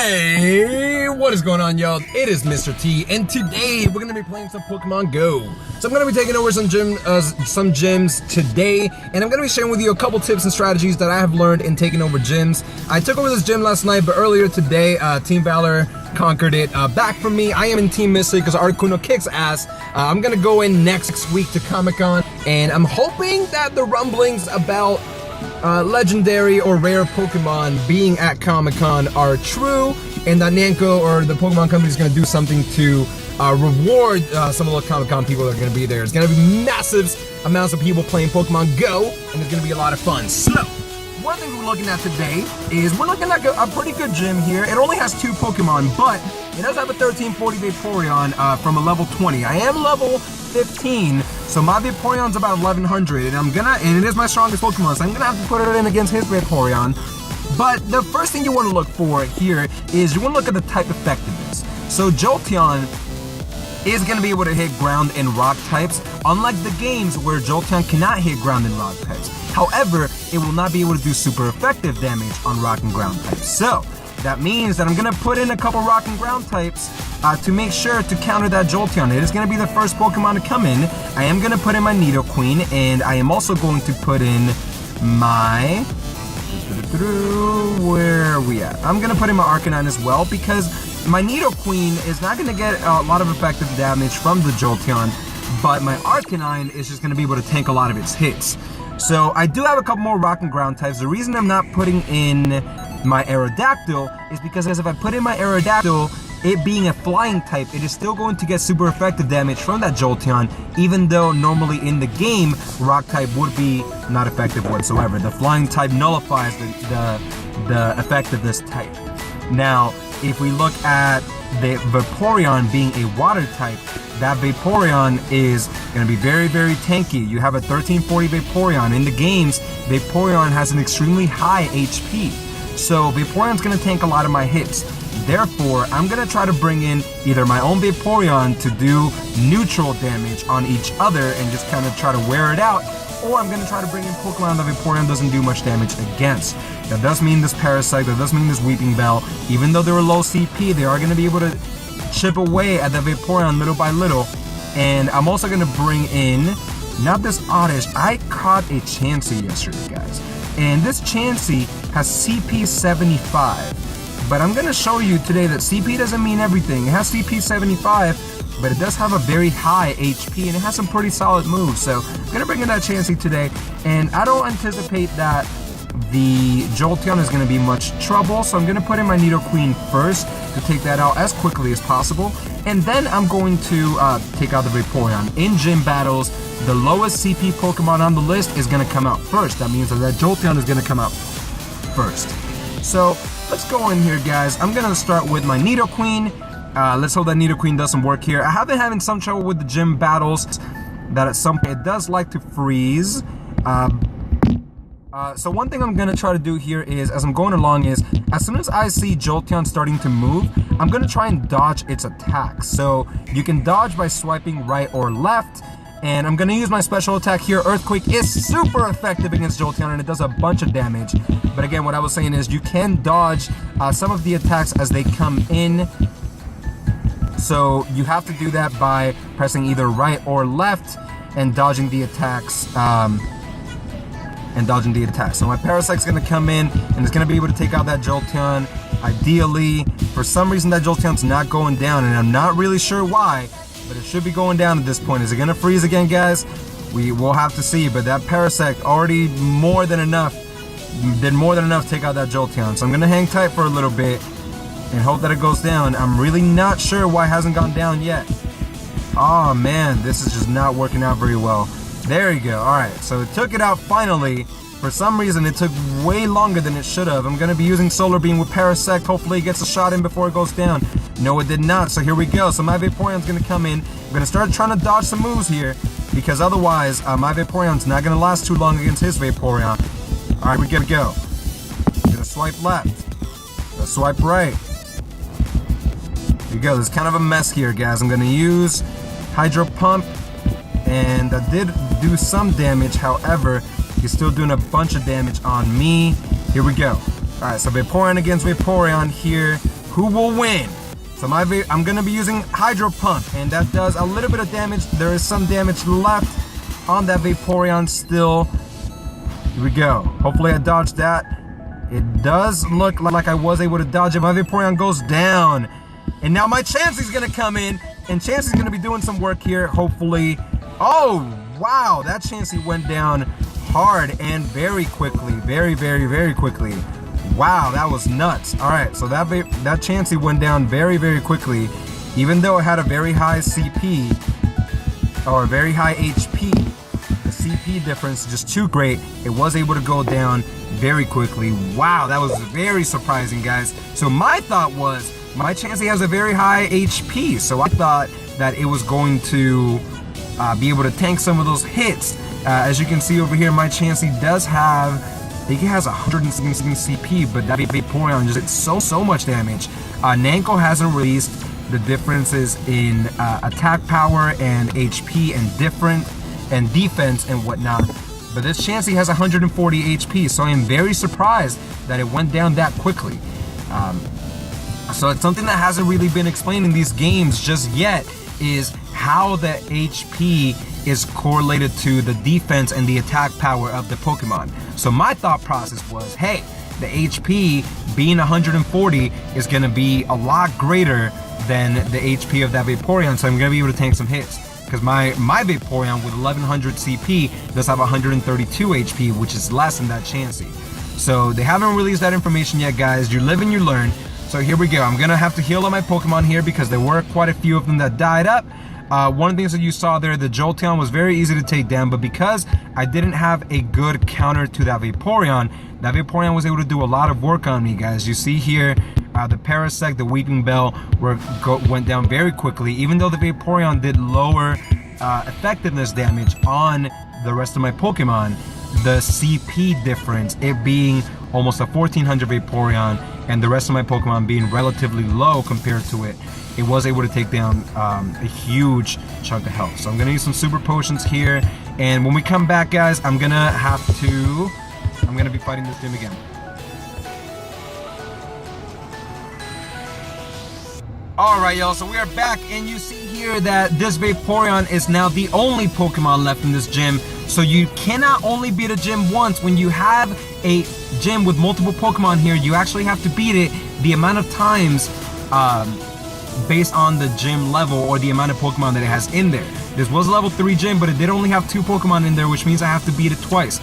Hey, what is going on, y'all? It is Mr. T, and today we're gonna be playing some Pokemon Go. So I'm gonna be taking over some gyms today, and I'm gonna be sharing with you a couple tips and strategies that I have learned in taking over gyms. I took over this gym last night, but earlier today, Team Valor conquered it back from me. I am in Team Mystic because Articuno kicks ass. I'm gonna go in next week to Comic-Con, and I'm hoping that the rumblings about legendary or rare Pokemon being at Comic-Con are true, and that Niamco or the Pokemon company is going to do something to reward some of the Comic-Con people that are going to be there. It's going to be massive amounts of people playing Pokemon Go, and it's going to be a lot of fun. So, one thing we're looking at today is we're looking at a pretty good gym here. It only has 2 Pokemon, but it does have a 1340 Vaporeon from a level 20. I am level 15, so my Vaporeon's about 1100, and it is my strongest Pokemon, so I'm gonna have to put it in against his Vaporeon. But the first thing you want to look for here is you want to look at the type effectiveness. So Jolteon is going to be able to hit ground and rock types, unlike the games where Jolteon cannot hit ground and rock types. However, it will not be able to do super effective damage on rock and ground types. So that means that I'm going to put in a couple rock and ground types to make sure to counter that Jolteon. It is going to be the first Pokemon to come in. I am going to put in my Nidoqueen, and I am also going to put in my... Where are we at? I'm going to put in my Arcanine as well, because my Nidoqueen is not going to get a lot of effective damage from the Jolteon, but my Arcanine is just going to be able to tank a lot of its hits. So I do have a couple more rock and ground types. The reason I'm not putting in my Aerodactyl is because if I put in my Aerodactyl, it being a flying type, it is still going to get super effective damage from that Jolteon, even though normally in the game, rock type would be not effective whatsoever. The flying type nullifies the effect of this type. Now, if we look at the Vaporeon being a water type, that Vaporeon is going to be very, very tanky. You have a 1340 Vaporeon. In the games, Vaporeon has an extremely high HP. So Vaporeon's going to tank a lot of my hits. Therefore, I'm going to try to bring in either my own Vaporeon to do neutral damage on each other and just kind of try to wear it out, or I'm going to try to bring in Pokemon that Vaporeon doesn't do much damage against. That does mean this Parasite, that does mean this Weeping Bell, even though they're low CP, they are going to be able to chip away at the Vaporeon little by little. And I'm also going to bring in, not this Oddish, I caught a Chansey yesterday, guys. And this Chansey has CP 75. But I'm going to show you today that CP doesn't mean everything. It has CP 75, but it does have a very high HP, and it has some pretty solid moves. So I'm going to bring in that Chansey today, and I don't anticipate that the Jolteon is going to be much trouble. So I'm going to put in my Nidoqueen first to take that out as quickly as possible. And then I'm going to take out the Vaporeon. In gym battles, the lowest CP Pokemon on the list is going to come out first. That means that Jolteon is going to come out first. So let's go in here, guys. I'm going to start with my Nidoqueen. Let's hope that Nidoqueen does some work here. I have been having some trouble with the gym battles, that at some point it does like to freeze. So one thing I'm going to try to do here is, as I'm going along, is as soon as I see Jolteon starting to move, I'm going to try and dodge its attacks. So you can dodge by swiping right or left. And I'm going to use my special attack here. Earthquake is super effective against Jolteon, and it does a bunch of damage. But again, what I was saying is you can dodge some of the attacks as they come in. So you have to do that by pressing either right or left and dodging the attacks. So my Parasite's going to come in, and it's going to be able to take out that Jolteon. Ideally, for some reason that Jolteon's not going down, and I'm not really sure why. But it should be going down at this point. Is it going to freeze again, guys? We will have to see. But that Parasect already did more than enough to take out that Jolteon. So I'm going to hang tight for a little bit and hope that it goes down. I'm really not sure why it hasn't gone down yet. Oh, man. This is just not working out very well. There you go. All right. So it took it out finally. For some reason, it took way longer than it should have. I'm going to be using Solar Beam with Parasect. Hopefully, it gets a shot in before it goes down. No, it did not. So here we go. So my Vaporeon's going to come in. I'm going to start trying to dodge some moves here, because otherwise, my Vaporeon's not going to last too long against his Vaporeon. All right, we're going to go. I'm going to swipe left. Swipe right. Here we go. There's kind of a mess here, guys. I'm going to use Hydro Pump, and that did do some damage. However, he's still doing a bunch of damage on me. Here we go. Alright, so Vaporeon against Vaporeon here. who will win? So I'm gonna be using Hydro Pump, and that does a little bit of damage. There is some damage left on that Vaporeon still. Here we go. Hopefully I dodged that. It does look like I was able to dodge it. My Vaporeon goes down. And now my Chansey's gonna come in, and Chansey's gonna be doing some work here, hopefully. Oh, wow, that Chansey went down hard and very quickly. Very, very, very quickly. Wow, that was nuts. All right, so that Chansey went down very, very quickly. Even though it had a very high CP, or a very high HP, the CP difference is just too great. It was able to go down very quickly. Wow, that was very surprising, guys. So my thought was, my Chansey has a very high HP, so I thought that it was going to be able to tank some of those hits. As you can see over here, my Chansey does have, I think it has 160 CP, but that Vaporeon just did so much damage. Niamco hasn't released the differences in attack power and HP and defense and whatnot. But this Chansey has 140 HP, so I am very surprised that it went down that quickly. So it's something that hasn't really been explained in these games just yet, is how the HP is correlated to the defense and the attack power of the Pokemon. So my thought process was, hey, the HP being 140 is going to be a lot greater than the HP of that Vaporeon, so I'm going to be able to tank some hits. Because my Vaporeon with 1100 CP does have 132 HP, which is less than that Chansey. So they haven't released that information yet, guys. You live and you learn. So here we go. I'm going to have to heal on my Pokemon here because there were quite a few of them that died up. One of the things that you saw there, the Jolteon was very easy to take down, but because I didn't have a good counter to that Vaporeon was able to do a lot of work on me, guys. You see here, the Parasect, the Weeping Bell went down very quickly, even though the Vaporeon did lower effectiveness damage on the rest of my Pokemon. The CP difference, it being almost a 1400 Vaporeon and the rest of my Pokemon being relatively low compared to it, it was able to take down a huge chunk of health. So I'm gonna use some super potions here, and when we come back, guys, I'm gonna be fighting this gym again. Alright, y'all, so we are back, and you see here that this Vaporeon is now the only Pokemon left in this gym. So you cannot only beat a gym once. When you have a gym with multiple Pokemon here, you actually have to beat it the amount of times based on the gym level or the amount of Pokemon that it has in there. This was a level 3 gym, but it did only have 2 Pokemon in there, which means I have to beat it twice.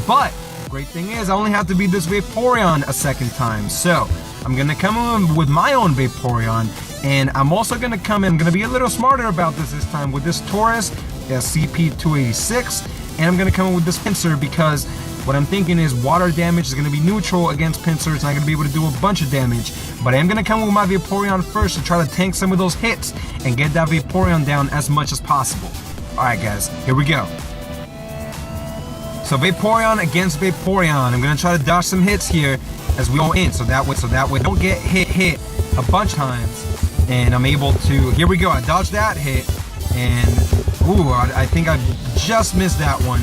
But the great thing is I only have to beat this Vaporeon a second time. So I'm gonna come in with my own Vaporeon, and I'm also gonna come in, I'm gonna be a little smarter about this time with this Taurus, CP 286, and I'm gonna come in with this Pinsir because what I'm thinking is water damage is going to be neutral against Pinsir. It's not going to be able to do a bunch of damage. But I am going to come with my Vaporeon first to try to tank some of those hits and get that Vaporeon down as much as possible. Alright guys, here we go. So Vaporeon against Vaporeon. I'm going to try to dodge some hits here as we go in. So that way don't get hit a bunch of times. And I'm able to, here we go. I dodged that hit. And, ooh, I think I just missed that one.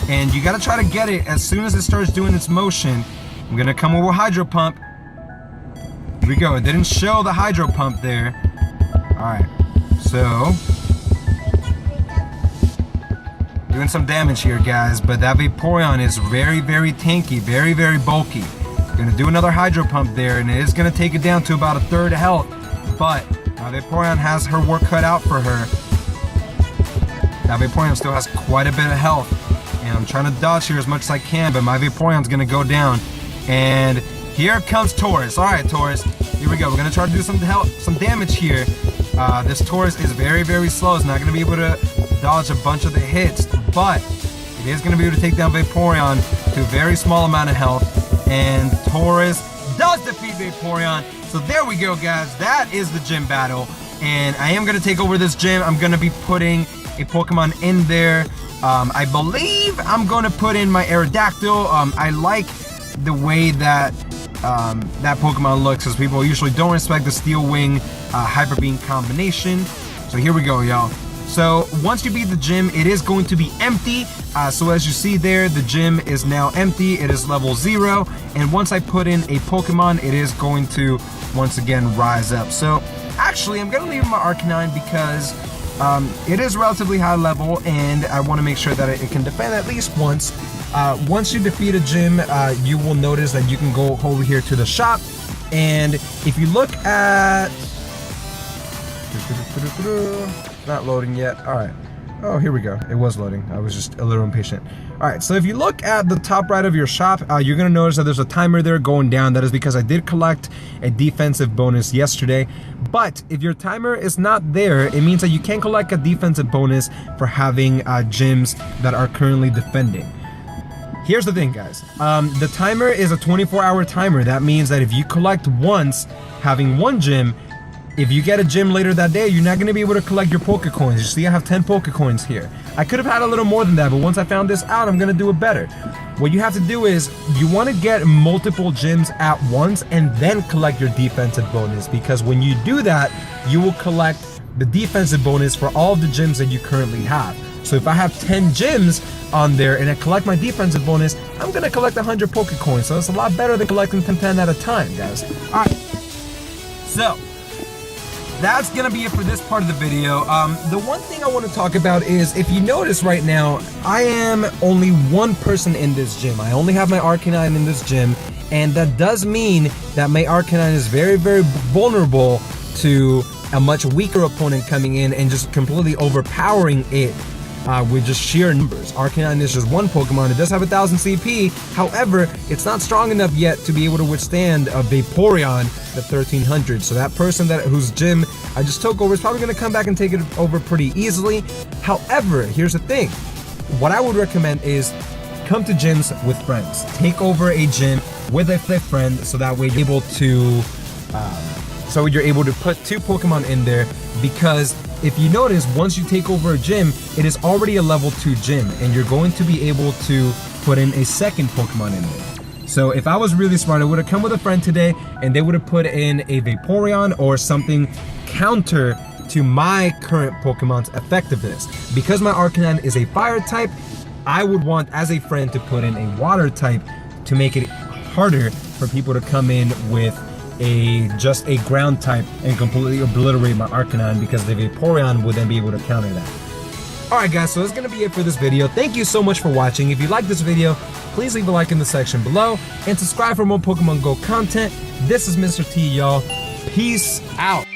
And you gotta try to get it as soon as it starts doing its motion. I'm gonna come over with Hydro Pump. Here we go. It didn't show the Hydro Pump there. Alright, so doing some damage here, guys, but that Vaporeon is very, very tanky, very, very bulky. Gonna do another Hydro Pump there, and it is gonna take it down to about 1/3 health. But Vaporeon has her work cut out for her. That Vaporeon still has quite a bit of health. And I'm trying to dodge here as much as I can, but my Vaporeon's gonna go down. And here comes Taurus. Alright, Taurus. Here we go. We're gonna try to do some damage here. This Taurus is very, very slow. It's not gonna be able to dodge a bunch of the hits, but it is gonna be able to take down Vaporeon to a very small amount of health. And Taurus does defeat Vaporeon. So there we go, guys. That is the gym battle. And I am gonna take over this gym. I'm gonna be putting a Pokemon in there. I believe I'm going to put in my Aerodactyl. I like the way that that Pokemon looks, as people usually don't respect the Steel Wing Hyper Beam combination. So here we go, y'all. So once you beat the gym, it is going to be empty. So as you see there, the gym is now empty. It is level 0. And once I put in a Pokemon, it is going to once again rise up. So actually, I'm going to leave my Arcanine because it is relatively high level, and I want to make sure that it can defend at least once. Once you defeat a gym, you will notice that you can go over here to the shop. And if you look at... Not loading yet. All right. Oh, here we go. It was loading. I was just a little impatient. All right, so if you look at the top right of your shop, you're gonna notice that there's a timer there going down. That is because I did collect a defensive bonus yesterday. But if your timer is not there, it means that you can't collect a defensive bonus for having gyms that are currently defending. Here's the thing, guys. The timer is a 24-hour timer. That means that if you collect once, having one gym, if you get a gym later that day, you're not going to be able to collect your Pokecoins. You see, I have 10 Pokecoins here. I could have had a little more than that, but once I found this out, I'm going to do it better. What you have to do is, you want to get multiple gyms at once and then collect your defensive bonus, because when you do that, you will collect the defensive bonus for all of the gyms that you currently have. So if I have 10 gyms on there and I collect my defensive bonus, I'm going to collect 100 Pokecoins. So it's a lot better than collecting 10 at a time, guys. All right. So that's gonna be it for this part of the video. The one thing I want to talk about is, if you notice right now, I am only one person in this gym. I only have my Arcanine in this gym, and that does mean that my Arcanine is very, very vulnerable to a much weaker opponent coming in and just completely overpowering it with just sheer numbers. Arcanine is just one Pokemon. It does have 1000 CP. However, it's not strong enough yet to be able to withstand a Vaporeon at 1300. So that person whose gym I just took over is probably going to come back and take it over pretty easily. However, here's the thing. What I would recommend is come to gyms with friends. Take over a gym with a fifth friend, so that way you're able to put 2 Pokemon in there, because if you notice, once you take over a gym, it is already a level 2 gym, and you're going to be able to put in a second Pokemon in there. So if I was really smart, I would have come with a friend today, and they would have put in a Vaporeon or something counter to my current Pokemon's effectiveness. Because my Arcanine is a fire type, I would want, as a friend, to put in a water type to make it harder for people to come in with just a ground type and completely obliterate my Arcanine, because the Vaporeon would then be able to counter that. Alright guys, so that's going to be it for this video. Thank you so much for watching. If you like this video, please leave a like in the section below and subscribe for more Pokemon Go content. This is Mr. T, y'all. Peace out.